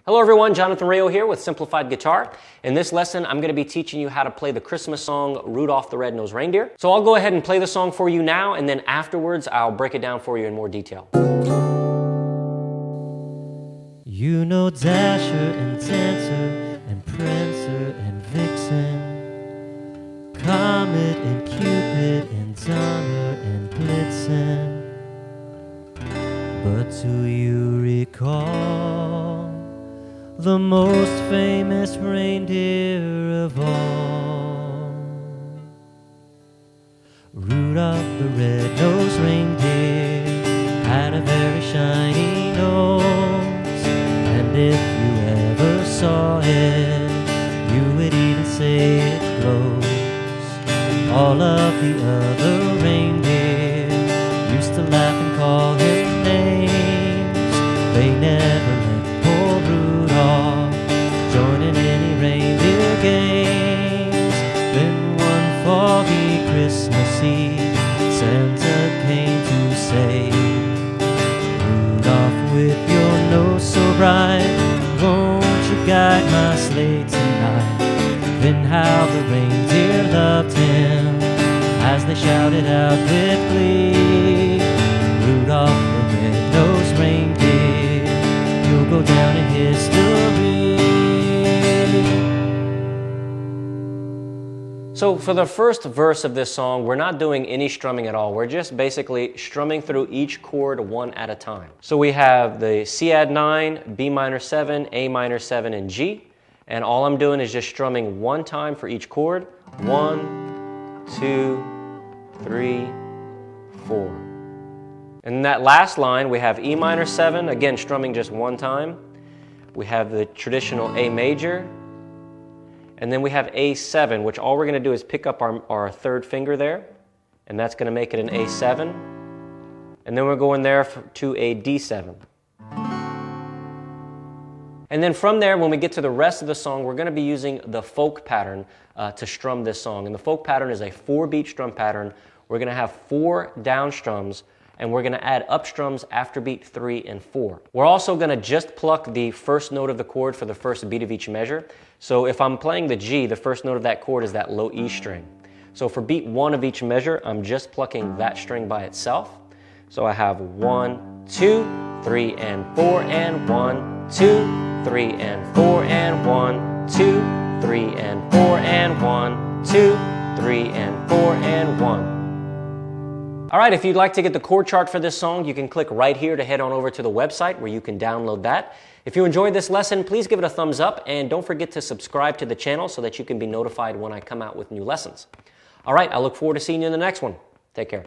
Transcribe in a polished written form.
Hello everyone, Jonathan Rayo here with Simplified Guitar. In this lesson, I'm going to be teaching you how to play the Christmas song, Rudolph the Red-Nosed Reindeer. So I'll go ahead and play the song for you now, and then afterwards, I'll break it down for you in more detail. You know Dasher and Dancer and Prancer and Vixen, Comet and Cupid and Donner and Blitzen. But do you recall the most famous reindeer of all? Rudolph the Red-Nosed Reindeer had a very shiny nose, and if you ever saw it, you would even say it glows. All of the other reindeer used to laugh and call him names. They never let poor Rudolph join in any reindeer games. Then one foggy Christmas Eve, Santa came to say, Rudolph, with your nose so bright, won't you guide my sleigh tonight? Then how the reindeer loved him as they shouted out with glee, Rudolph the Red-Nosed Reindeer, you'll go down in history. So for the first verse of this song, we're not doing any strumming at all. We're just basically strumming through each chord one at a time. So we have the C add 9, B minor 7, A minor 7, and G. And all I'm doing is just strumming one time for each chord. 1, 2, 3, 4. And in that last line, we have E minor 7, again strumming just one time. We have the traditional A major. And then we have A7, which all we're going to do is pick up our third finger there. And that's going to make it an A7. And then we're going there to a D7. And then from there, when we get to the rest of the song, we're going to be using the folk pattern to strum this song. And the folk pattern is a 4-beat strum pattern. We're going to have 4 down strums, and we're going to add up strums after beat 3 and 4. We're also going to just pluck the first note of the chord for the first beat of each measure. So if I'm playing the G, the first note of that chord is that low E string. So for beat 1 of each measure, I'm just plucking that string by itself. So I have 1, 2, 3, and 4, and 1, 2, 3, and 4, and 1, 2, 3, and 4, and 1, 2, 3, and 4, and 1. All right, if you'd like to get the chord chart for this song, you can click right here to head on over to the website where you can download that. If you enjoyed this lesson, please give it a thumbs up, and don't forget to subscribe to the channel so that you can be notified when I come out with new lessons. All right, I look forward to seeing you in the next one. Take care.